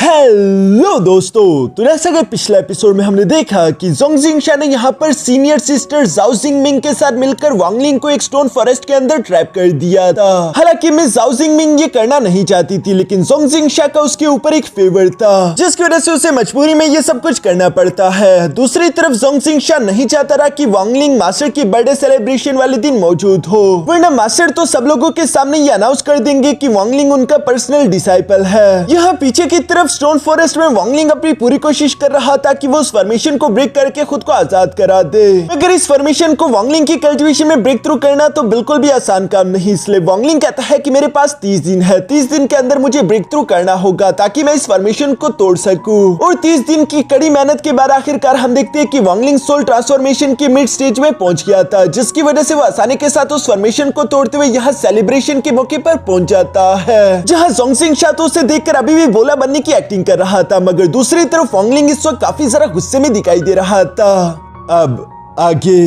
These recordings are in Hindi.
हेलो दोस्तों, तो जैसा कि पिछले एपिसोड में हमने देखा कि जोंगजिंगशा ने यहाँ पर सीनियर सिस्टर जाओ जिंगमिंग के साथ मिलकर वांगलिंग को एक स्टोन फॉरेस्ट के अंदर ट्रैप कर दिया था। हालांकि मिस जाओ जिंगमिंग ये करना नहीं चाहती थी, लेकिन जोंगजिंगशा का उसके ऊपर एक फेवर था, जिसकी वजह से उसे मजबूरी में ये सब कुछ करना पड़ता है। दूसरी तरफ जोंगजिंगशा नहीं चाहता रहा कि वांगलिंग मास्टर की बर्थडे सेलिब्रेशन वाले दिन मौजूद हो, वरना मास्टर तो सब लोगों के सामने ये अनाउंस कर देंगे कि वांगलिंग उनका पर्सनल डिसाइपल है। यहाँ पीछे की तरफ स्टोन फॉरेस्ट में वांगलिंग अपनी पूरी कोशिश कर रहा था कि वो उस फॉर्मेशन को ब्रेक करके खुद को आजाद करा दे, मगर इस फॉर्मेशन को वांगलिंग की कल्टीवेशन में ब्रेक थ्रू करना तो बिल्कुल भी आसान काम नहीं। इसलिए वांगलिंग कहता है कि मेरे पास 30 दिन है, 30 दिन के अंदर मुझे ब्रेक थ्रू करना होगा ताकि मैं इस फॉर्मेशन को तोड़ सकूं। और 30 दिन की कड़ी मेहनत के बाद आखिरकार हम देखते हैं कि वांगलिंग सोल ट्रांसफॉर्मेशन की मिड स्टेज में पहुंच गया था, जिसकी वजह से वो आसानी के साथ उस फॉर्मेशन को तोड़ते हुए यहाँ सेलिब्रेशन के मौके पर पहुंच जाता है, जहाँ जोंगजिंगशा तो उसे देखकर अभी भी बोला बनने की एक्टिंग कर रहा था, मगर दूसरी तरफ वांगलिंग इस वक्त काफी जरा गुस्से में दिखाई दे रहा था। अब आगे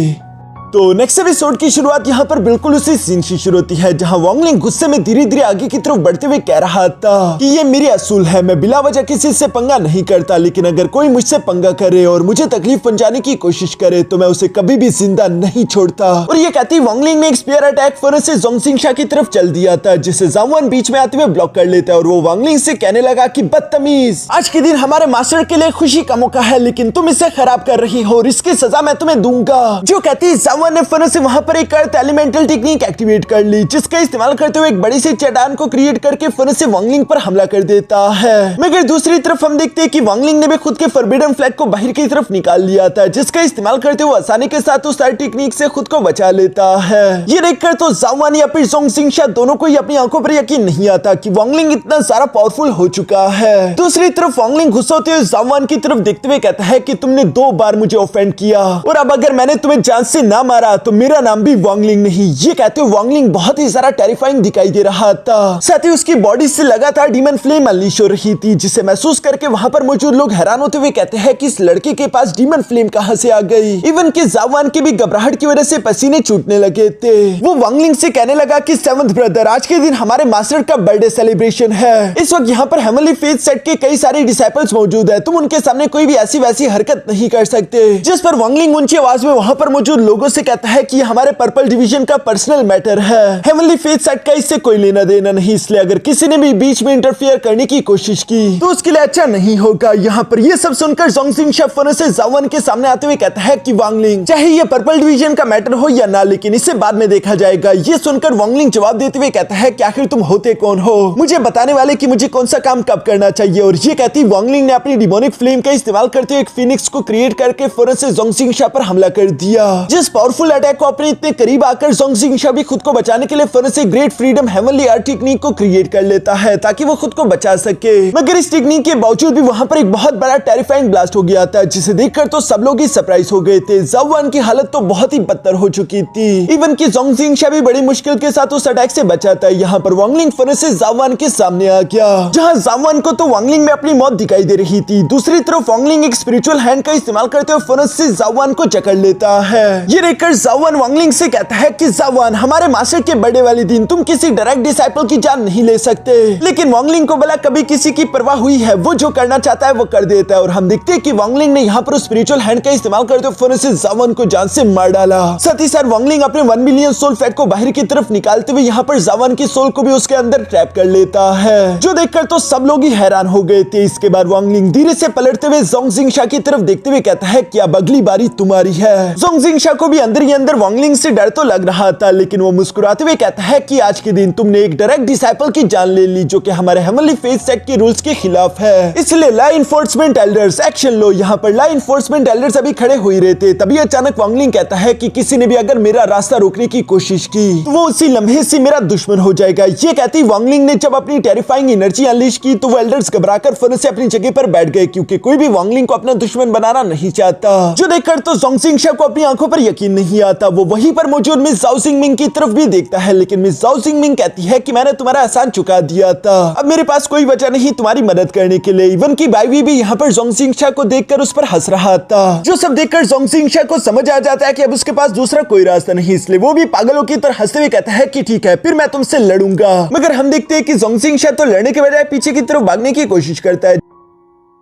तो नेक्स्ट एपिसोड की शुरुआत यहाँ पर बिल्कुल उसी सीन से शुरू होती है, जहाँ वांगलिंग गुस्से में धीरे धीरे आगे की तरफ बढ़ते हुए कह रहा था कि ये मेरी असूल है, मैं बिला वजह किसी से पंगा नहीं करता, लेकिन अगर कोई मुझसे पंगा करे और मुझे तकलीफ पहुंचाने की कोशिश करे तो मैं उसे कभी भी जिंदा नहीं छोड़ता। और ये कहती वांगलिंग ने एक स्पीयर अटैक फॉरेस्ट से जोंगजिंगशा की तरफ चल दिया था, जिसे जाओवन बीच में आते हुए ब्लॉक कर लेता है और वो वांगलिंग से कहने लगा कि बदतमीज, आज के दिन हमारे मास्टर के लिए खुशी का मौका है, लेकिन तुम इसे खराब कर रही हो और इसकी सजा मैं तुम्हें दूंगा। जो कहती जाओवन ने फॉरेस्ट से वहां पर एक अर्थ एलिमेंटल टेक्निक एक्टिवेट कर ली, जिसका इस्तेमाल करते हुए एक बड़ी सी चट्टान को क्रिएट करके फॉरेस्ट से वांगलिंग पर हमला कर देता है। मगर दूसरी तरफ हम देखते हैं कि वांगलिंग ने भी खुद के फॉरबिडन फ्लैग को बाहर की तरफ निकाल लिया था, जिसका इस्तेमाल करते हुए आसानी के साथ उस अर्थ टेक्निक से खुद को बचा लेता है। ये देखकर तो जाओवन या फिर जोंगजिंगशा दोनों को ही अपनी आंखों पर यकीन नहीं आता कि वांगलिंग इतना सारा पावरफुल हो चुका है। दूसरी तरफ वांगलिंग गुस्सा होते हुए जाओवन की तरफ देखते हुए कहता है कि तुमने 2 बार मुझे ऑफेंड किया और अब अगर मैंने तुम्हें जान से ना मारा तो मेरा नाम भी वांगलिंग नहीं। ये कहते हुए वांगलिंग बहुत ही ज्यादा टेरिफाइंग दिखाई दे रहा था, साथ ही उसकी बॉडी से लगातार डीमन फ्लेम अनलीश हो रही थी, जिसे महसूस करके वहां पर मौजूद लोग हैरान होते हुए कहते हैं कि इस लड़के के पास डीमन फ्लेम कहां से आ गई। इवन कि जाओवन के भी घबराहट की वजह से पसीने छूटने लगे थे। वो वांगलिंग से कहने लगा कि 7th ब्रदर, आज के दिन हमारे मास्टर का बर्थडे सेलिब्रेशन है। इस वक्त यहाँ पर हेवनली फेथ सेट के कई सारे डिसाइपल्स मौजूद है, तुम उनके सामने कोई भी ऐसी वैसी हरकत नहीं कर सकते। जिस पर वांगलिंग ऊंची आवाज में वहां पर मौजूद लोगों से कहता है कि हमारे पर्पल डिवीजन का पर्सनल मैटर है, हेवनली फेथ सेट का इससे कोई लेना देना नहीं, इसलिए अगर किसी ने भी बीच में इंटरफियर करने की कोशिश की तो उसके लिए अच्छा नहीं होगा। यहाँ पर ये सब सुनकर जोंगजिंगशा फॉरेस्ट से जाओवन के सामने आते हुए कहता है कि वांगलिंग, चाहे ये पर्पल डिवीजन का मैटर हो या ना, लेकिन इसे बाद में देखा जाएगा। ये सुनकर वांगलिंग जवाब देते हुए कहता है कि आखिर तुम होते कौन हो, मुझे बताने वाले कि मुझे कौन सा काम कब करना चाहिए। और ये कहती वांगलिंग ने अपनी डिमोनिक फ्लेम का इस्तेमाल करते हुए एक फिनिक्स को क्रिएट करके फॉरेस्ट से जोंगजिंगशा पर हमला कर दिया, जिस पावरफुल अटैक को अपने इतने करीब आकर जोंगजिंगशा भी खुद को बचाने के लिए फॉरेस्ट से great freedom heavenly art technique को क्रिएट कर लेता है ताकि वो खुद को बचा सके। मगर इस टेक्निक के बावजूद भी वहां पर एक बहुत बड़ा टेरिफाइंग ब्लास्ट हो गया था, जिसे देखकर तो सब लोग ही सरप्राइज हो गए थे। जाओवन की हालत तो बहुत ही बदतर हो चुकी थी, इवन कि जोंगजिंगशा भी बड़ी मुश्किल के साथ उस अटैक से बचा था। यहाँ पर वांगलिंग फॉरेस्ट से जाओवन के सामने आ गया, जहाँ जाओवन को तो वांगलिंग में अपनी मौत दिखाई दे रही थी। दूसरी तरफ वांगलिंग एक स्पिरिचुअल हैंड का इस्तेमाल करते हुए फॉरेस्ट से जाओवन को जकड़ लेता है। ये देखकर जाओवन वांगलिंग से कहता है कि जाओवन, हमारे मास्टर के बर्थडे वाले दिन तुम किसी डायरेक्ट डिसाइपल की जान नहीं ले सकते। लेकिन वांगलिंग को भला कभी किसी की परवाह हुई है, वो जो करना चाहता है वो कर देता है। और हम देखते हैं कि वांगलिंग ने यहाँ पर स्पिरिचुअल हैंड का इस्तेमाल करते हुए फॉरेस्ट से जाओवन को जान से मार डाला। साथ ही साथ वांगलिंग अपने 1 मिलियन सोल फैट को बाहर की तरफ निकालते हुए यहाँ पर जाओवन की सोल को भी उसके अंदर ट्रैप कर लेता है, जो देखकर तो सब लोग ही हैरान हो गए थे। इसके बाद वांगलिंग धीरे से पलटते हुए जोंगजिंगशा की तरफ देखते हुए कहता है कि अब अगली बारी तुम्हारी है। जोंगजिंगशा को भी अंदर ही अंदर वांगलिंग से डर तो लग रहा था, लेकिन वो मुस्कुराते हुए कहता है कि आज के दिन तुमने एक डायरेक्ट डिसाइपल की जान ले ली, जो कि हमारे हेवनली फेथ सेट के रूल्स के खिलाफ है, इसलिए लॉ इन्फोर्समेंट एल्डर्स एक्शन लो। यहाँ पर लॉ इन्फोर्समेंट एल्डर्स अभी खड़े हो ही रहे थे, तभी अचानक वांगलिंग कहता है कि किसी ने भी अगर मेरा रास्ता रोकने की कोशिश की तो वो उसी लम्हे से मेरा दुश्मन हो जाएगा। ये कहती वांगलिंग ने जब अपनी टेरिफाइंग एनर्जी अनलीश की तो वो एल्डर्स घबराकर फॉरेस्ट से अपनी जगह पर बैठ गए, क्योंकि कोई भी वांगलिंग को अपना दुश्मन बनाना नहीं चाहता। जो देखकर तो जोंगजिंगशा को अपनी आंखों पर यकीन नहीं आता। वो वहीं पर मौजूद मिस जाओ जिंगमिंग की तरफ भी देखता है, लेकिन मिस जाओ जिंगमिंग कहती है कि मैंने तुम्हारा एहसान चुका दिया था, अब मेरे पास कोई वजह नहीं तुम्हारी मदद करने के लिए। इवन की बाईवी भी यहाँ पर जोंगजिंगशा को देखकर उस पर हंस रहा था, जो सब देखकर जोंगजिंगशा को समझ आ जाता है कि अब उसके पास दूसरा कोई रास्ता नहीं, इसलिए वो भी पागलों की तरह हंसते हुए कहता है कि ठीक है, फिर मैं तुमसे लड़ूंगा। मगर हम देखते हैं कि जोंगजिंगशा तो लड़ने के बजाय पीछे की तरफ भागने की कोशिश करता है,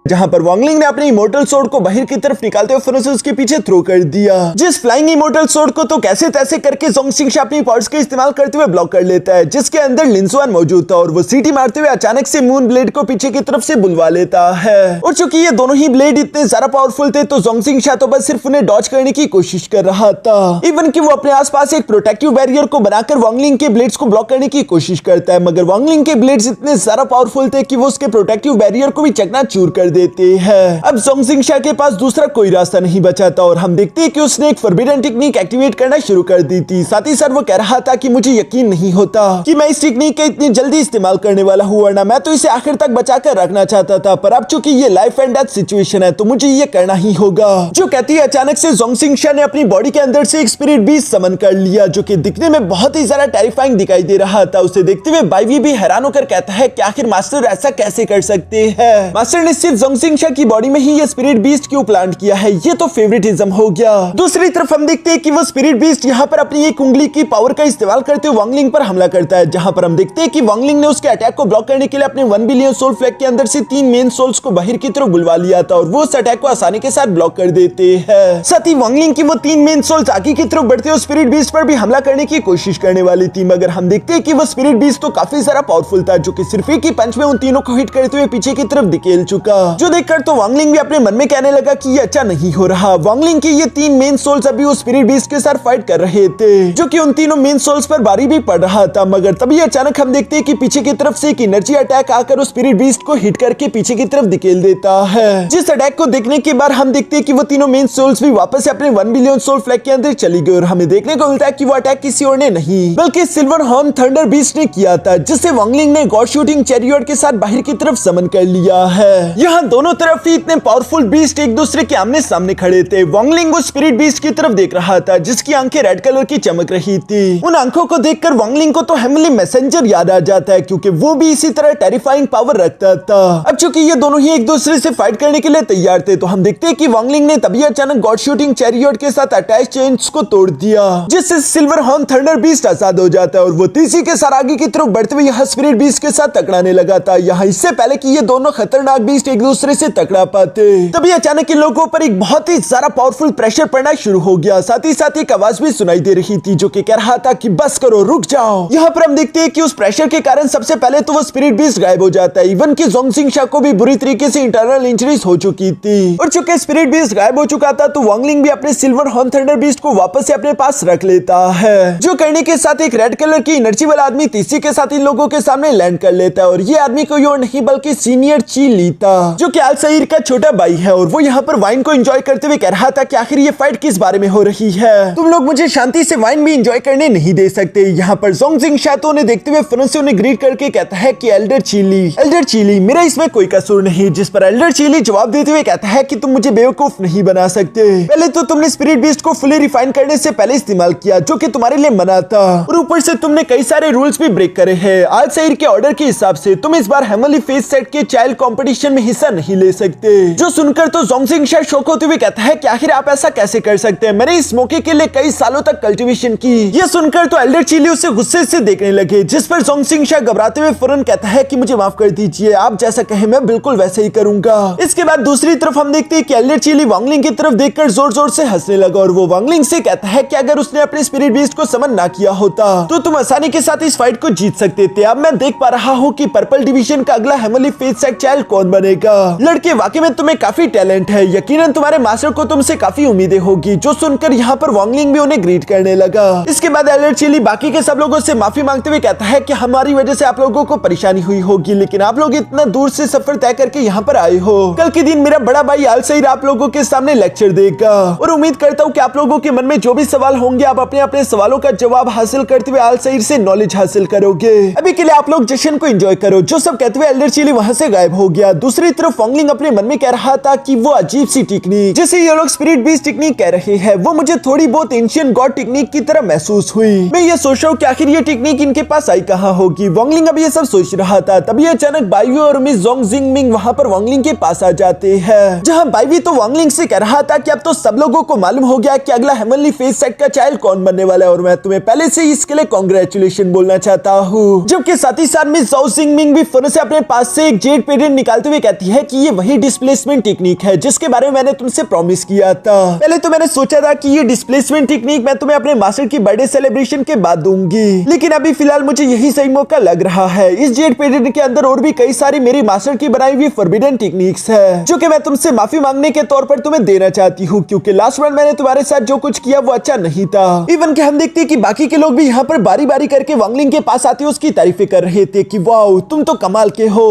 जहां पर वांगलिंग ने अपने इमोर्टल सोर्ड को बाहर की तरफ निकालते हुए फिर उसके पीछे थ्रो कर दिया। जिस फ्लाइंग इमोर्टल सोर्ड को तो कैसे तैसे करके ज़ोंगसिंगशा अपनी पावर्स का इस्तेमाल करते हुए ब्लॉक कर लेता है, जिसके अंदर लिनजुआन मौजूद था और वो सीटी मारते हुए अचानक से मून ब्लेड को पीछे की तरफ से बुलवा लेता है। और चूंकि ये दोनों ही ब्लेड इतने ज्यादा पावरफुल थे तो ज़ोंगसिंगशा तो बस सिर्फ उन्हें डॉज करने की कोशिश कर रहा था। इवन कि वो अपने आसपास एक प्रोटेक्टिव बैरियर को बनाकर वांगलिंग के ब्लेड्स को ब्लॉक करने की कोशिश करता है, मगर वांगलिंग के ब्लेड्स इतने ज्यादा पावरफुल थे कि वो उसके प्रोटेक्टिव बैरियर को भी चकनाचूर कर देते हैं। अब ज़ोंगसिंगशा के पास दूसरा कोई रास्ता नहीं बचा था और हम देखते हैं कि उसने एक फॉरबिडन टेक्निक एक्टिवेट करना शुरू कर दी थी। साथ ही साथ वो कह रहा था कि मुझे यकीन नहीं होता कि मैं इस टेक्निक का इतनी जल्दी इस्तेमाल करने वाला हूं, वरना मैं तो इसे आखिर तक बचाकर रखना चाहता था, पर अब चूंकि ये लाइफ एंड डेथ सिचुएशन है तो मुझे ये करना ही होगा। जो कहती है अचानक से ज़ोंगसिंगशा ने अपनी बॉडी के अंदर से एक स्पिरिट बीस्ट समन कर लिया, जो कि दिखने में बहुत ही ज्यादा टेरिफाइंग दिखाई दे रहा था। उसे देखते हुए बाइवी भी हैरान होकर कहता है कि आखिर मास्टर ऐसा कैसे कर सकते हैं। मास्टर ने सिर्फ ज़ोंगसिंगशा की बॉडी में ही ये स्पिरिट बीस्ट क्यों प्लांट किया है, ये तो फेवरेटिज्म हो गया। दूसरी तरफ हम देखते हैं कि वो स्पिरिट बीस्ट यहाँ पर अपनी एक उंगली की पावर का इस्तेमाल करते हुए वांगलिंग पर हमला करता है, जहां पर हम देखते हैं कि वांगलिंग ने उसके अटैक को ब्लॉक करने के लिए अपने 1 बिलियन सोल फ्लैग के अंदर से 3 मेन सोल्स को बाहर की तरफ बुलवा लिया था और वो उस अटैक को आसानी के साथ ब्लॉक कर देते हैं। साथ ही वांगलिंग की वो 3 मेन सोल्स आगे की तरफ बढ़ते हुए स्पिरिट बीस्ट पर भी हमला करने की कोशिश करने वाली थी, मगर हम देखते हैं कि वो स्पिरिट बीस्ट तो काफी सारा पावरफुल था, जो कि सिर्फ एक ही पंच में उन तीनों को हिट करते हुए पीछे की तरफ धकेल चुका। जो देखकर तो वांगलिंग भी अपने मन में कहने लगा कि ये अच्छा नहीं हो रहा। वांगलिंग की ये 3 मेन सोल्स अभी उस स्पिरिट बीस्ट के साथ फाइट कर रहे थे, जो कि उन तीनों मेन सोल्स पर भारी भी पड़ रहा था, मगर तभी अचानक हम देखते हैं कि पीछे की तरफ से एक एनर्जी अटैक आकर उस स्पिरिट बीस्ट को हिट करके पीछे की तरफ धकेल देता है। जिस अटैक को देखने के बाद हम देखते हैं कि वो तीनों मेन सोल्स भी वापस से अपने 1 बिलियन सोल फ्लैग के अंदर चली गई और हमें देखने को मिलता है कि वो अटैक किसी और ने नहीं बल्कि सिल्वर हॉर्न थंडर बीस्ट ने किया था, जिसे वांगलिंग ने गॉड शूटिंग चैरियट के साथ बाहर की तरफ समन कर लिया है। यहाँ दोनों तरफ ही इतने पावरफुल बीस्ट एक दूसरे के आमने सामने खड़े थे। वांगलिंग उस स्पिरिट बीस्ट की तरफ देख रहा था, जिसकी आंखें रेड कलर की चमक रही थी। उन आंखों को देखकर वांगलिंग को तो हेवनली मैसेंजर याद आ जाता है, क्योंकि वो भी इसी तरह टेरिफाइंग पावर रखता था। अब चूंकि ये दोनों ही एक दूसरे से फाइट करने के लिए तैयार थे, तो हम देखते हैं कि वांगलिंग ने तभी अचानक गॉड शूटिंग चैरियट के साथ अटैच चेन्स को तोड़ दिया, जिससे सिल्वर हॉर्न थंडर बीस्ट आजाद हो जाता है और वो तेजी के साथ आगे की तरफ बढ़ते हुए यहाँ स्पिरिट बीस्ट के साथ टकराने लगा था। यहाँ इससे पहले कि ये दोनों खतरनाक बीस्ट एक दूसरे से टकरा पाते, तभी अचानक इन लोगों पर एक बहुत ही ज्यादा पावरफुल प्रेशर पड़ना शुरू हो गया। साथ ही साथ एक आवाज भी सुनाई दे रही थी, जो कि कह रहा था कि बस करो, रुक जाओ। यहाँ पर हम देखते हैं कि उस प्रेशर के कारण सबसे पहले तो वो स्पिरिट बीस्ट गायब हो जाता है। इवन कि ज़ोंगसिंगशा को भी बुरी तरीके से इंटरनल इंजरीज हो चुकी थी और चूंकि स्पिरिट बीस्ट गायब हो चुका था, तो वांगलिंग भी अपने सिल्वर हॉर्न थंडर बीस्ट को वापस से अपने पास रख लेता है, जो करने के साथ एक रेड कलर की एनर्जी वाला आदमी तीसरी के साथ इन लोगों के सामने लैंड कर लेता है और ये आदमी कोई और नहीं बल्कि सीनियर ची ली था, जो कि अल-सईर का छोटा भाई है। और वो यहाँ पर वाइन को एंजॉय करते हुए कह रहा था कि आखिर ये फाइट किस बारे में हो रही है, तुम लोग मुझे शांति से वाइन भी एंजॉय करने नहीं दे सकते। यहाँ पर ज़ोंगसिंगशा तो उन्हें देखते हुए फिर से उन्हें ग्रीट करके कहता है कि एल्डर चीली मेरा इसमें कोई कसूर नहीं, जिस पर एल्डर चीली जवाब देते हुए कहता है कि तुम मुझे बेवकूफ नहीं बना सकते। पहले तो तुमने स्पिरिट बीस्ट को फुली रिफाइन करने से पहले इस्तेमाल किया, जो कि तुम्हारे लिए मना था, और ऊपर से तुमने कई सारे रूल्स भी ब्रेक करे हैं। अल-सईर के ऑर्डर के हिसाब से तुम इस बार हेवनली फेस सेट के चाइल्ड कंपटीशन में हिस्सा नहीं ले सकते। जो सुनकर तो ज़ोंगसिंगशा शॉक होते हुए कहता है कि आखिर आप ऐसा कैसे कर सकते हैं, मैंने इस मौके के लिए कई सालों तक कल्टीवेशन की। यह सुनकर तो एल्डर चीली उसे गुस्से से देखने लगे, जिस पर ज़ोंगसिंगशा घबराते हुए फौरन कहता है कि मुझे माफ कर दीजिए, आप जैसा कहें मैं बिल्कुल वैसे ही करूंगा। इसके बाद दूसरी तरफ हम देखते हैं कि एल्डर चीली वांगलिंग की तरफ देखकर जोर जोर से हंसने लगा और वो वांगलिंग से कहता है कि अगर उसने अपने स्पिरिट बीस्ट को समन ना किया होता तो तुम आसानी के साथ इस फाइट को जीत सकते थे। अब मैं देख पा रहा हूँ कि पर्पल डिवीजन का अगला हेवनली फेस सेट चाइल्ड कौन बनेगा। लड़के वाकई में तुम्हें काफी टैलेंट है, यकीनन तुम्हारे मास्टर को तुमसे काफी उम्मीदें होगी। जो सुनकर यहाँ पर वांगलिंग भी उन्हें ग्रीट करने लगा। इसके बाद एल्डर चीली बाकी के सब लोगों से माफी मांगते हुए कहता है कि हमारी वजह से आप लोगों को परेशानी हुई होगी, लेकिन आप लोग इतना दूर से सफर तय करके यहाँ पर आए हो। कल के दिन मेरा बड़ा भाई अल-सईर आप लोगों के सामने लेक्चर देगा और उम्मीद करता हूँ कि आप लोगों के मन में जो भी सवाल होंगे आप अपने अपने सवालों का जवाब हासिल करते हुए अल-सईर से नॉलेज हासिल करोगे। अभी के लिए आप लोग जश्न को एंजॉय करो। जो सब कहते हुए एल्डर चीली वहां से गायब हो गया। दूसरी तरफ वांगलिंग अपने मन में कह रहा था कि वो अजीब सी टेक्निक जिसे ये लोग स्पिरिट बीस्ट टेक्निक कह रहे हैं, वो मुझे थोड़ी बहुत एंशिएंट गॉड टेक्निक की तरह महसूस हुई। मैं ये सोच रहा हूँ कि आखिर ये टेक्निक इनके पास आई कहाँ होगी। वांगलिंग अब ये सब सोच रहा था, तभी अचानक बाइवी और मिस ज़ोंगजिंगमिंग वहां पर वांगलिंग के पास आ जाते हैं, जहां बाइवी तो वांगलिंग से कह रहा था कि अब तो सब लोगों को मालूम हो गया कि अगला हेवनली फेस सेट का चाइल्ड कौन बनने वाला है और मैं तुम्हें पहले से ही इसके लिए कांग्रेचुलेशन बोलना चाहता हूँ। जबकि साथ ही साथ मिस ज़ोंगजिंगमिंग भी फिर से अपने पास से एक जेड पेडेंट निकालते हुए कहती यह है कि ये वही डिस्प्लेसमेंट टेक्निक है जिसके बारे में मैंने तुमसे प्रॉमिस किया था। पहले तो मैंने सोचा था कि ये डिस्प्लेसमेंट टेक्निक मैं तुम्हें अपने मास्टर की बर्थडे सेलिब्रेशन के बाद दूंगी, लेकिन अभी फिलहाल मुझे यही सही मौका लग रहा है। इस जेड पीरियड के अंदर और भी कई सारी मेरी मास्टर की बनाई हुई फॉरबिडन टेक्निक्स है जो कि मैं तुमसे माफी मांगने के तौर पर तुम्हें देना चाहती हूँ, क्योंकि लास्ट बार मैंने तुम्हारे साथ जो कुछ किया वो अच्छा नहीं था। इवन कि हम देखते कि बाकी के लोग भी यहाँ पर बारी बारी करके वांगलिंग के पास आते उसकी तारीफें कर रहे थे कि वाओ तुम तो कमाल के हो।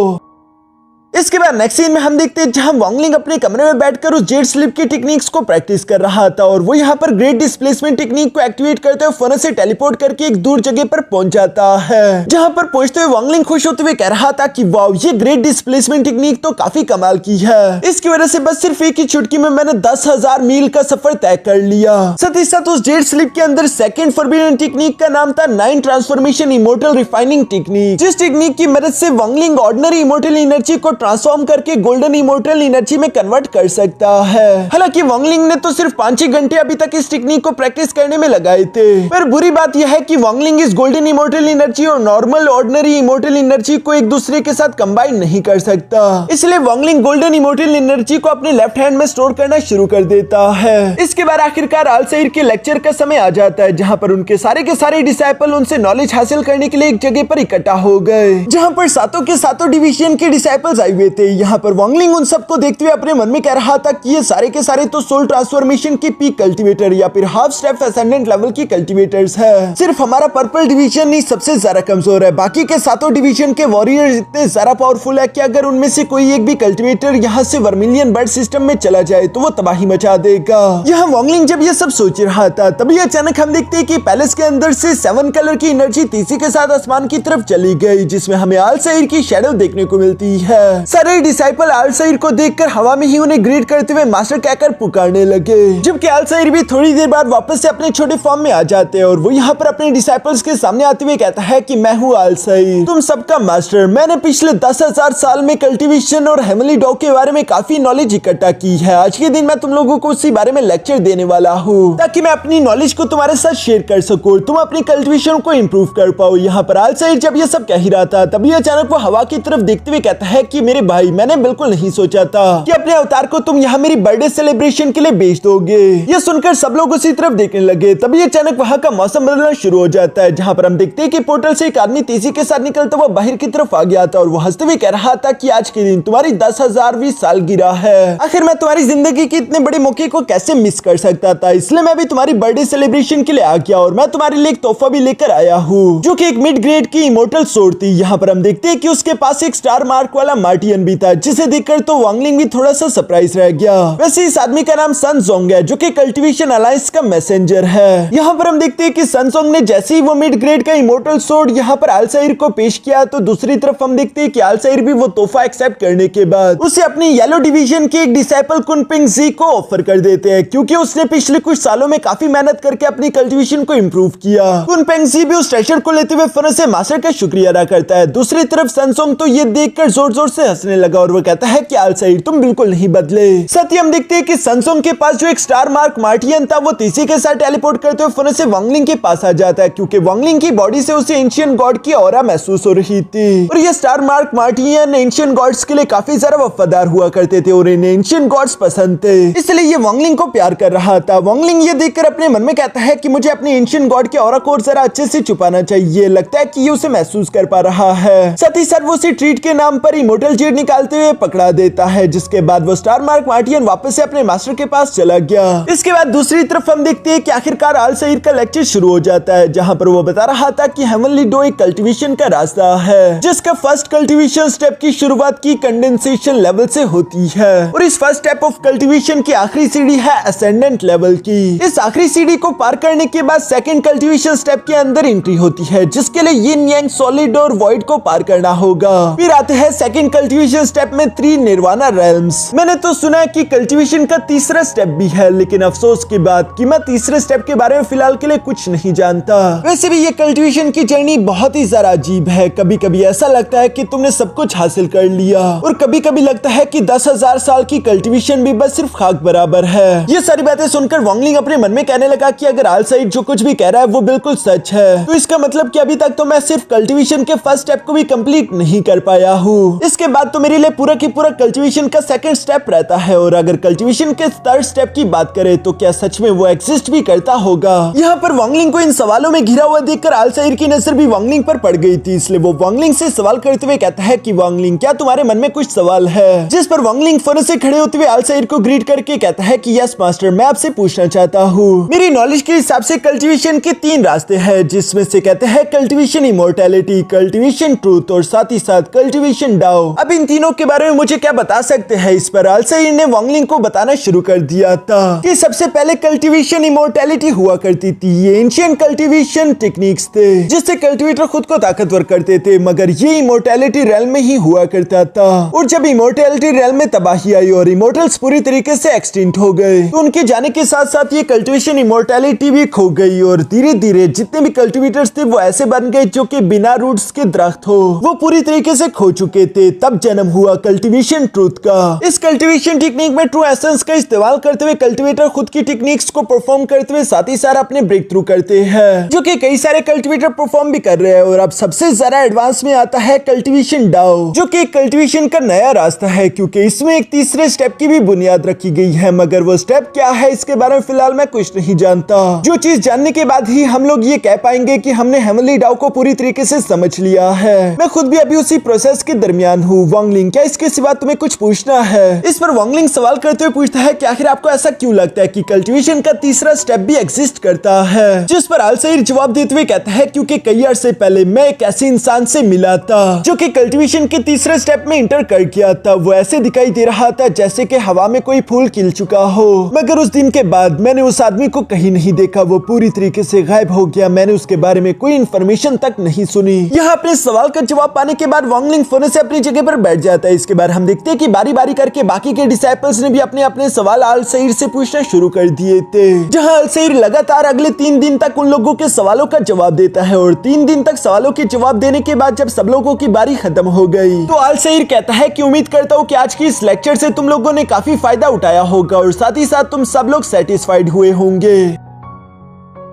इसके बाद नेक्स्ट सीन में हम देखते हैं जहां वांगलिंग अपने कमरे में बैठकर उस जेट स्लिप की टेक्निक्स को प्रैक्टिस कर रहा था और वो यहाँ पर ग्रेट डिस्प्लेसमेंट टेक्निक को एक्टिवेट करते हुए फन से टेलीपोर्ट करके एक दूर जगह पर पहुंच जाता है। जहां पर पहुंचते हुए वांगलिंग खुश होते हुए कह रहा था कि वाओ ये ग्रेट डिस्प्लेसमेंट टेक्निक तो काफी कमाल की है, इसकी वजह से बस सिर्फ एक ही चुटकी में मैंने 10,000 मील का सफर तय कर लिया। साथ ही साथ उस जेट स्लिप के अंदर सेकंड फॉरबिडन टेक्निक का नाम था 9 ट्रांसफॉर्मेशन इमोर्टल रिफाइनिंग टेक्निक, जिस टेक्निक की मदद से वांगलिंग ऑर्डिनरी इमोर्टल एनर्जी को ट्रांसफॉर्म करके गोल्डन इमोर्टल एनर्जी में कन्वर्ट कर सकता है। हालांकि वांगलिंग ने तो सिर्फ 5 ही घंटे अभी तक इस टेक्निक को प्रैक्टिस करने में लगाए थे, पर बुरी बात यह है कि वांगलिंग इस गोल्डन इमोर्टल एनर्जी और नॉर्मल ऑर्डिनरी इमोर्टल एनर्जी को एक दूसरे के साथ कंबाइन नहीं कर सकता। इसलिए वांगलिंग गोल्डन इमोर्टल एनर्जी को अपने लेफ्ट हैंड में स्टोर करना शुरू कर देता है। इसके बाद आखिरकार आलसाइर के लेक्चर का समय आ जाता है, जहां पर उनके सारे डिसाइपल उनसे नॉलेज हासिल करने के लिए एक जगह पर इकट्ठा हो गए, जहां पर सातों के सातों डिवीजन के डिसाइपल्स आए हुए थे। यहाँ पर वांगलिंग उन सबको देखते हुए अपने मन में कह रहा था कि ये सारे के सारे तो सोल ट्रांसफॉर्मेशन की पीक कल्टीवेटर या फिर हाफ स्टेप असेंडेंट लेवल की कल्टीवेटर्स है। सिर्फ हमारा पर्पल डिवीजन ही सबसे ज्यादा कमजोर है, बाकी के सातों डिवीजन के वॉरियर्स इतने ज्यादा पावरफुल है कि अगर उनमें से कोई एक भी कल्टीवेटर यहाँ से वर्मिलियन बर्ड सिस्टम में चला जाए तो वो तबाही मचा देगा। यहाँ वांगलिंग जब ये सब सोच रहा था तभी अचानक हम देखते हैं कि पैलेस के अंदर से 7 कलर की एनर्जी तेजी के साथ आसमान की तरफ चली गई, जिसमें हमें आलसाइर की शैडो देखने को मिलती है। सारे डिसाइपल आलसाइर को देखकर हवा में ही उन्हें ग्रीट करते हुए मास्टर कहकर पुकारने लगे, जबकि आलसाइर भी थोड़ी देर बाद वापस से अपने छोटे फॉर्म में आ जाते हैं और वो यहाँ पर अपने डिसाइपल्स के सामने आते हुए कहता है कि मैं हूँ आलसाइर, तुम सबका मास्टर। मैंने पिछले 10,000 साल में कल्टीवेशन और हेमली डॉग के बारे में काफी नॉलेज इकट्ठा की है। आज के दिन मैं तुम लोगों को उसी बारे में लेक्चर देने वाला हूँ ताकि मैं अपनी नॉलेज को तुम्हारे साथ शेयर कर सकूं, तुम अपनी कल्टीवेशन को इम्प्रूव कर पाओ। यहाँ पर आलसाइर जब ये सब कह ही रहा था तभी अचानक वो हवा की तरफ देखते हुए कहता है कि मेरे भाई, मैंने बिल्कुल नहीं सोचा था कि अपने अवतार को तुम यहाँ मेरी बर्थडे सेलिब्रेशन के लिए बेच दोगे। ये सुनकर सब लोग उसी तरफ देखने लगे। तभी अचानक वहाँ का मौसम बदलना शुरू हो जाता है, जहाँ पर हम देखते हैं कि पोर्टल से एक आदमी तेजी के साथ निकलता हुआ बाहर की तरफ आ गया था और वो हंसते हुए कह रहा था कि आज के दिन तुम्हारी 10,000वीं सालगिरह है। आखिर मैं तुम्हारी जिंदगी के इतने बड़े मौके को कैसे मिस कर सकता था, इसलिए मैं भी तुम्हारी बर्थडे सेलिब्रेशन के लिए आ गया और मैं तुम्हारे लिए एक तोहफा भी लेकर आया हूँ, जो कि एक मिड ग्रेड की इमोर्टल सोर्ड थी। यहाँ पर हम देखते हैं कि उसके पास एक स्टार मार्क वाला मार्टियन भी था, जिसे देखकर तो वांगलिंग भी थोड़ा सा सरप्राइज रह गया। वैसे इस आदमी का नाम सन जोंग है, जो कि कल्टीवेशन अलायंस का मैसेंजर है। यहाँ पर हम देखते हैं कि सन जोंग ने जैसे ही वो मिड ग्रेड का इमोर्टल सोर्ड यहाँ पर आलसाइर को पेश किया तो दूसरी तरफ हम देखते हैं कि आलसाइर भी वो तोहफा एक्सेप्ट करने के बाद उसे अपनी येलो डिवीजन के एक डिसाइपल कुनपिंग जी को ऑफर कर देते हैं, क्योंकि उसने पिछले कुछ सालों में काफी मेहनत करके अपनी कल्टीवेशन को इम्प्रूव किया। कुनपिंग जी भी उस ट्रेजर को लेते हुए फन से मास्टर का शुक्रिया अदा करता है। दूसरी तरफ सन जोंग तो ये देखकर जोर जोर से हंसने लगा और वो कहता है कि आलसाइर तुम बिल्कुल नहीं बदले। साथ ही हम देखते हैं कि सन जोंग के पास जो एक स्टार मार्क मार्टियन था वो तीसरी के साथ टेलीपोर्ट करते हुए फन से वांगलिंग के पास आ जाता है, क्योंकि वांगलिंग की बॉडी से उसे एंशियंट गॉड की ऑरा महसूस हो रही थी। और ये star mark Martian ancient gods के लिए काफी ज्यादा वफादार हुआ करते थे और इन्हें एंशियंट गॉड्स पसंद थे, इसलिए ये वांगलिंग को प्यार कर रहा था। वांगलिंग ये देखकर अपने मन में कहता है कि मुझे अपने एंशियंट गॉड के ऑरा को जरा अच्छे से छुपाना चाहिए, लगता है कि ये उसे महसूस कर पा रहा है। साथ ही साथ वो उसे ट्रीट के नाम पर इमोर्टल जेड निकालते हुए पकड़ा देता है, जिसके बाद वो स्टार मार्क मार्टियन वापस से अपने मास्टर के पास चला गया। इसके बाद दूसरी तरफ हम देखते हैं कि आखिरकार आलसाइर का लेक्चर शुरू हो जाता है, जहां पर वो बता रहा था कि हेवनली डो एक कल्टीवेशन का रास्ता है, जिसका फर्स्ट कल्टीवेशन स्टेप की शुरुआत की कंडेंसेशन लेवल से होती है और इस फर्स्ट स्टेप ऑफ कल्टीवेशन की आखिरी सीढ़ी है असेंडेंट लेवल की। इस आखिरी सीढ़ी को पार करने के बाद सेकंड कल्टीवेशन स्टेप के अंदर एंट्री होती है, जिसके लिए यिन यांग सॉलिड और वॉइड को पार करना होगा। फिर आते हैं सेकंड कल्टीवेशन स्टेप में 3 निर्वाणा रेल्म्स। मैंने तो सुना है कि कल्टीवेशन का तीसरा स्टेप भी है, लेकिन अफसोस की बात कि मैं तीसरे स्टेप के बारे में फिलहाल के लिए कुछ नहीं जानता। वैसे भी ये कल्टीवेशन की जर्नी बहुत ही जरा अजीब है। कभी कभी ऐसा लगता है कि तुमने सब कुछ हासिल कर लिया और कभी कभी लगता है कि 10,000 साल की कल्टीवेशन भी बस सिर्फ खाक बराबर है। ये सारी बातें सुनकर वांगलिंग अपने मन में कहने लगा कि अगर आलसाइर जो कुछ भी कह रहा है वो बिल्कुल सच है, तो इसका मतलब कि अभी तक तो मैं सिर्फ कल्टीवेशन के फर्स्ट स्टेप को भी कंप्लीट नहीं कर पाया हूँ। इसके बाद तो मेरे लिए पूरा की पूरा कल्टीवेशन का सेकंड स्टेप रहता है। और अगर कल्टीवेशन के थर्ड स्टेप की बात करें तो क्या सच में वो एग्जिस्ट भी करता होगा? यहाँ पर वांगलिंग को इन सवालों में घिरा हुआ देखकर आलसाइर की नजर भी वांगलिंग पर पड़ गई थी, इसलिए वो वांगलिंग से सवाल करते हुए कहता है कि वांगलिंग, क्या तुम्हारे मन में कुछ सवाल है? जिस पर वांगलिंग फौरन से खड़े होते हुए आलसाइर को ग्रीट करके कहता है कि यस मास्टर, मैं आपसे पूछना चाहता हूँ। मेरी नॉलेज के हिसाब से कल्टीवेशन के 3 रास्ते हैं, जिसमें से कहते हैं कल्टीवेशन इमोर्टैलिटी, कल्टीवेशन ट्रूथ और साथ ही साथ कल्टीवेशन डाओ। अब इन तीनों के बारे में मुझे क्या बता सकते हैं? इस पर आलसाइर ने वांगलिंग को बताना शुरू कर दिया था कि सबसे पहले कल्टीवेशन इमोर्टैलिटी हुआ करती थी। ये एंशिएंट कल्टीवेशन टेक्निक्स थे जिससे कल्टीवेटर खुद को ताकतवर करते थे, मगर ये इमोर्टैलिटी रेल्म में ही हुआ करता था। और जब इमोर्टैलिटी रेल्म में तबाही आई और इमोर्टल्स पूरी तरीके से एक्सटिंक्ट हो गए, तो उनके जाने के साथ साथ ये कल्टीवेशन इमोर्टैलिटी भी खो गई और धीरे धीरे जितने भी कल्टीवेटर्स थे वो ऐसे बन गए जो कि बिना रूट्स के दरख्त हो, वो पूरी तरीके से खो चुके थे। तब जन्म हुआ कल्टीवेशन ट्रूथ का। इस कल्टीवेशन टेक्निक में ट्रू एसेंस का इस्तेमाल करते हुए कल्टीवेटर खुद की टेक्निक्स को परफॉर्म करते हुए साथ ही साथ अपने ब्रेक थ्रू करते हैं, जो कि कई सारे कल्टीवेटर परफॉर्म भी कर रहे हैं। और अब सबसे ज्यादा एडवांस में आता है कल्टीवेशन डाओ, जो कि कल्टीवेशन का नया रास्ता है, क्योंकि इसमें एक तीसरे स्टेप की भी बुनियाद रखी गई है, मगर वो स्टेप क्या है इसके बारे में फिलहाल मैं कुछ नहीं जानता। जो चीज जानने के बाद ही हम लोग ये कह पाएंगे कि हमने हेवनली डाओ को पूरी तरीके से समझ लिया है। मैं खुद भी अभी उसी प्रोसेस के दरमियान हूँ। वांगलिंग, क्या इसके सिवा तुम्हें कुछ पूछना है? इस पर वांगलिंग सवाल करते हुए पूछता है कि आखिर आपको ऐसा क्यों लगता है कि कल्टीवेशन का तीसरा स्टेप भी एग्जिस्ट करता है? जिस पर आलसाइर जवाब देते हुए कहता है क्योंकि कई अरसे पहले मैं एक ऐसे इंसान से मिला था जो कि कल्टीवेशन के तीसरे स्टेप में इंटर कर गया था। वो ऐसे दिखाई दे रहा था जैसे कि हवा में कोई फूल खिल चुका हो, मगर उस दिन के बाद मैंने उस आदमी को कहीं नहीं देखा। वो पूरी तरीके से गायब हो गया। मैंने उसके बारे में कोई इन्फॉर्मेशन तक नहीं सुनी। यहाँ अपने सवाल का जवाब पाने के बाद वांगलिंग फौरन से अपनी जगह पर बैठ जाता है। इसके बाद हम देखते हैं कि बारी बारी करके बाकी के डिसाइपल्स ने भी अपने अपने सवाल आलसाइर से पूछना शुरू कर दिए थे, जहां आलसाइर लगातार अगले 3 दिन तक उन लोगों के सवालों का जवाब देता है। और 3 दिन तक सवालों के जवाब देने के बाद जब सब लोगों की बारी खत्म हो गई तो आलसाइर कहता है कि उम्मीद करता हूँ कि आज की इस लेक्चर से तुम लोगों ने काफी फायदा उठाया होगा और साथ ही साथ तुम सब लोग सेटिस्फाइड हुए होंगे।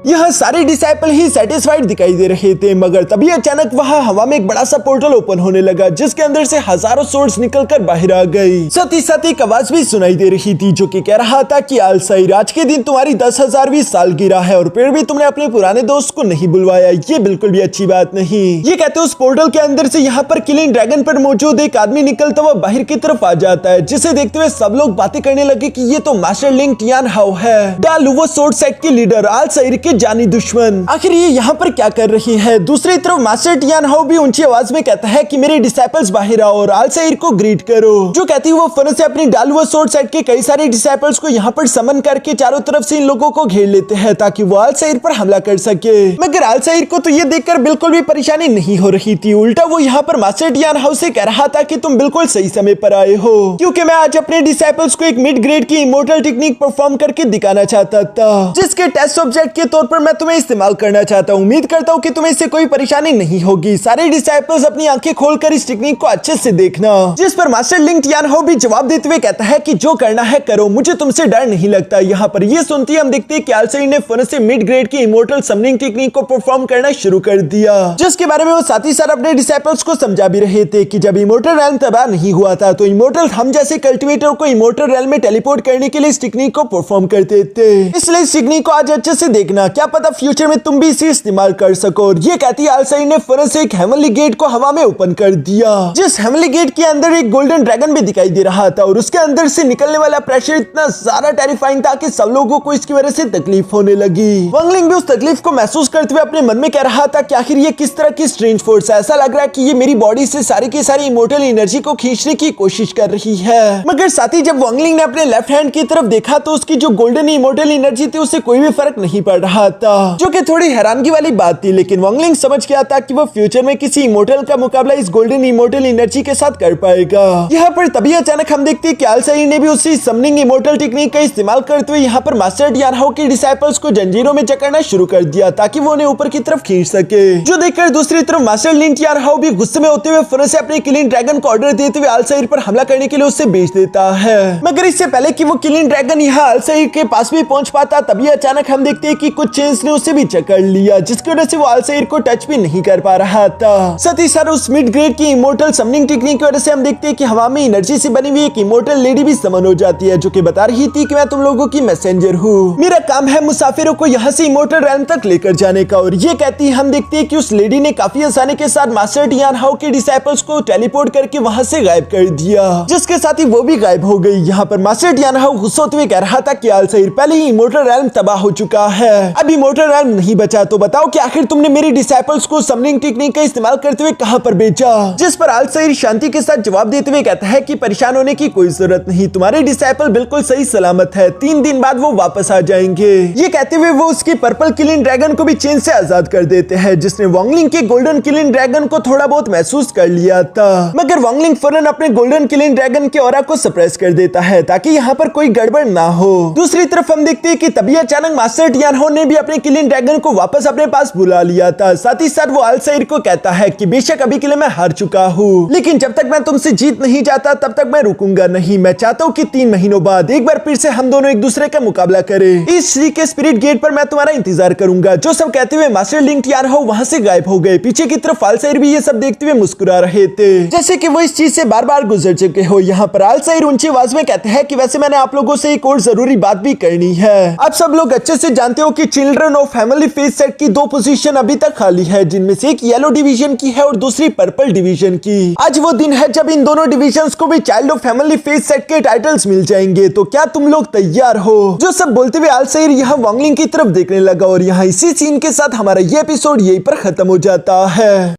यहाँ सारे डिसाइपल ही सेटिस्फाइड दिखाई दे रहे थे, मगर तभी अचानक वहाँ हवा में एक बड़ा सा पोर्टल ओपन होने लगा, जिसके अंदर से हजारों सोर्स निकलकर बाहर आ गई। साथ ही साथ एक आवाज भी सुनाई दे रही थी जो कि कह रहा था कि आलसाइर, आज के दिन तुम्हारी 10,000वीं सालगिरह है और फिर भी तुमने अपने पुराने दोस्त को नहीं बुलवाया। ये बिल्कुल भी अच्छी बात नहीं। ये कहते उस पोर्टल के अंदर से यहाँ पर किलिंग ड्रैगन पर मौजूद एक आदमी निकलता हुआ बाहर की तरफ आ जाता है, जिसे देखते हुए सब लोग बातें करने लगे कि ये तो मास्टर लिंग टियान हाउ है, डालुवो सोर्ड सेट के लीडर, आलसाइर के जानी दुश्मन। आखिर ये यहाँ पर क्या कर रही है? दूसरी तरफ मास्टर टियान हाउ भी ऊंची आवाज में कहता है कि मेरे डिसाइपल्स बाहर आओ और आलसाइर को ग्रीट करो। जो कहती है वो फौरन से अपनी डालुवो सोर्ड सेट के कई सारे डिसाइपल्स को यहाँ पर समन करके चारों तरफ से इन लोगों को घेर लेते हैं ताकि वो आलसाइर पर हमला कर सके। मगर आलसाइर को तो ये देखकर बिल्कुल भी परेशानी नहीं हो रही थी। उल्टा वो यहाँ पर मास्टर टियान हाउ से कह रहा था कि तुम बिल्कुल सही समय पर आए हो, क्योंकि मैं आज अपने डिसाइपल्स को एक मिड ग्रेड की इमोर्टल टेक्निक परफॉर्म करके दिखाना चाहता था, जिसके टेस्ट सब्जेक्ट के तौर पर मैं तुम्हें इस्तेमाल करना चाहता हूँ। उम्मीद करता हूँ कि तुम्हें इससे कोई परेशानी नहीं होगी। सारे डिसाइपल्स अपनी आंखें खोलकर इस टेक्निक को अच्छे से देखना। जिस पर मास्टर लिंग टियान हाउ भी जवाब देते हुए कहता है कि जो करना है करो, मुझे तुमसे डर नहीं लगता। यहाँ पर ये सुनते ही हम देखते हैं कि आलसाइर ने फौरन से मिड ग्रेड की इमोर्टल समनिंग टेक्निक को परफॉर्म करना शुरू कर दिया, जिसके बारे में वो साथ ही साथ अपने डिसाइपल्स को समझा भी रहे थे कि जब इमोर्टल रेल्म तबाह नहीं हुआ था तो इमोर्टल हम जैसे कल्टीवेटर को इमोर्टल रेल्म में टेलीपोर्ट करने के लिए इस टेक्निक को परफॉर्म करते थे। इसलिए इस टेक्निक को आज अच्छे से देखना, क्या पता फ्यूचर में तुम भी इसे इस्तेमाल कर सको। और ये कहती आलसाइर ने फौरन से एक हेवनली गेट को हवा में ओपन कर दिया, जिस हेवनली गेट के अंदर एक गोल्डन ड्रैगन भी दिखाई दे रहा था और उसके अंदर से निकलने वाला प्रेशर इतना ज्यादा टेरिफाइंग था कि सब लोगों को इसकी वजह से तकलीफ होने लगी। वांगलिंग भी उस तकलीफ को महसूस करते हुए अपने मन में कह रहा था कि आखिर ये किस तरह की स्ट्रेंज फोर्स है। ऐसा लग रहा है कि ये मेरी बॉडी से सारी की सारी इमोर्टल एनर्जी को खींचने की कोशिश कर रही है। मगर साथ ही जब वांगलिंग ने अपने लेफ्ट हैंड की तरफ देखा तो उसकी जो गोल्डन इमोर्टल एनर्जी थी उससे कोई भी फर्क नहीं पड़ रहा था, जो कि थोड़ी हैरानगी वाली बात थी। लेकिन वांगलिंग समझ गया था कि वो फ्यूचर में किसी इमोर्टल का मुकाबला इस गोल्डन इमोर्टल एनर्जी के साथ कर पाएगा। यहाँ पर तभी अचानक हम देखते हैं कि आलसाइर ने भी उसी समनिंग इमोर्टल टेक्निक का इस्तेमाल करते हुए यहाँ पर मास्टर टियान हाउ के डिसाइपल्स को जंजीरों में जकड़ना शुरू कर दिया ताकि वो उन्हें ऊपर की तरफ खींच सके। जो देखकर दूसरी तरफ मास्टर लिंग टियान हाउ भी गुस्से में होते हुए फौरन से अपने किलिंग ड्रैगन को ऑर्डर देते हुए आलसाइर पर हमला करने के लिए उससे भेज देता है। मगर इससे पहले कि वो किलिंग ड्रैगन यहाँ आलसाइर के पास भी पहुंच पाता तभी अचानक हम देखते हैं कि कुछ वो चेंस ने उसे भी जकड़ लिया, जिसकी वजह से वो अल्साइर को टच भी नहीं कर पा रहा था। साथ ही साथ उस मिड ग्रेड की इमोर्टल समनिंग टेक्निक की वजह से हम देखते हैं कि हवा में एनर्जी से बनी हुई एक इमोर्टल लेडी भी समन हो जाती है, जो कि बता रही थी कि मैं तुम लोगों की मैसेंजर हूँ, मेरा काम है मुसाफिरों को यहाँ से इमोर्टल रैम तक लेकर जाने का। और ये कहती है हम देखते हैं कि उस लेडी ने काफी आसानी के साथ मास्टर टियान हाओ के डिसाइपल्स को टेलीपोर्ट करके वहां से गायब कर दिया, जिसके साथ ही वो भी गायब हो गई। यहाँ पर मास्टर टियान हाओ गुस्से होते हुए कह रहा था कि अल्साइर पहले ही इमोर्टल रैम तबाह हो चुका है, अब इमोर्टल रैम नहीं बचा, तो बताओ कि आखिर तुमने मेरी डिसाइपल्स को समनिंग टेक्निक का इस्तेमाल करते हुए कहां पर भेजा। जिस पर अल्साइर शांति के साथ जवाब देते हुए कहता है कि परेशान होने की कोई जरूरत नहीं, तुम्हारे डिसाइपल बिल्कुल सही सलामत है, 3 दिन बाद वो वापस आ जाएंगे। ये कहते हुए वो उसकी पर्पल किलिंग ड्रैगन को भी चेन से आजाद कर देते हैं, जिसने वांगलिंग के गोल्डन किलिंग ड्रैगन को थोड़ा बहुत महसूस कर लिया था, मगर वांगलिंग फौरन अपने गोल्डन किलिंग ड्रैगन के ऑरा को सप्रेस कर देता है ताकि यहाँ पर कोई गड़बड़ ना हो। दूसरी तरफ हम देखते हैं कि तभी अचानक मास्टर टियान हाओ ने भी अपने किलिंग ड्रैगन को वापस अपने पास बुला लिया था। साथ ही साथ वो अल्साइर को कहता है कि बेशक अभी के लिए मैं हार चुका हूँ, लेकिन जब तक मैं तुमसे जीत नहीं जाता तब तक मैं रुकूंगा नहीं। मैं चाहता हूँ कि 3 महीनों बाद एक बार फिर से हम दोनों एक दूसरे का मुकाबला करें। इस श्री के स्पिरिट गेट पर मैं तुम्हारा इंतजार करूंगा। जो सब कहते हुए मास्टर लिंग टियान हाओ वहां से गायब हो गए। पीछे की तरफ अल्साइर भी ये सब देखते हुए मुस्कुरा रहे थे, जैसे कि वो इस चीज से बार बार गुजर चुके हो। यहाँ पर अल्साइर ऊंची आवाज में कहते हैं कि वैसे मैंने आप लोगों से एक और जरूरी बात भी करनी है। आप सब लोग अच्छे से जानते हो कि children of family face set की 2 पोजीशन अभी तक खाली है, जिनमें से एक येलो डिवीजन की है और दूसरी पर्पल डिवीजन की। आज वो दिन है जब इन दोनों डिविजन्स को भी child of family face set के टाइटल्स मिल जाएंगे, तो क्या तुम लोग तैयार हो? जो सब बोलते हुए अल्साइर यहाँ वांगलिंग की तरफ देखने लगा और यहाँ इसी सीन के साथ हमारा ये एपिसोड यहीं पर खत्म हो जाता है।